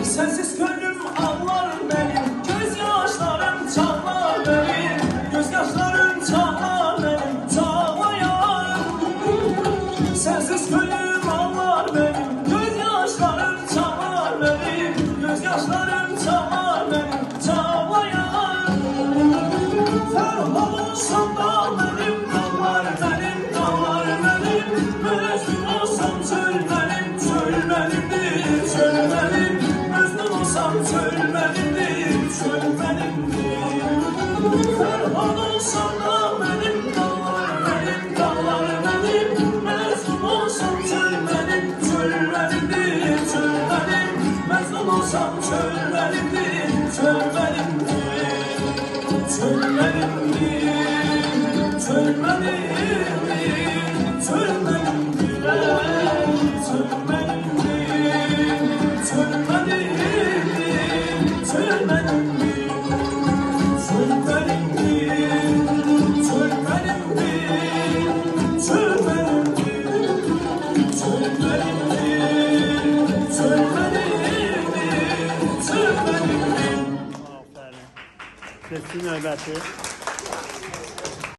Sensiz gönlüm ağlar benim, gözyaşlarım çağlar benim, gözyaşlarım çağlar benim, çağlayan. Sensiz gönlüm ağlar benim, gözyaşlarım çağlar benim, gözyaşlarım çağlar benim, çağlayan. Ferman olsam da benim, dağlar benim, dağlar benim, mezun olsam çöl benim, çöl benimdir, çöl benim. Mezun olsam çöl benimdir, çöl benimdir. Ferman olsam da benim, dağlar benim, dağlar benim, mezun olsam çöl benim, çöl benimdir, çöl benim. Mezun olsam çöl benimdir, çöl benimdir, çöl benimdir, çöl benimdir, çöl benimdir, çöl benimdir, çöl benimdir, çöl benimdir, çöl benimdir, çöl benimdir, çöl benimdir, çöl benimdir, çöl benimdir, çöl benimdir. Aferin. Seçkin növbəti.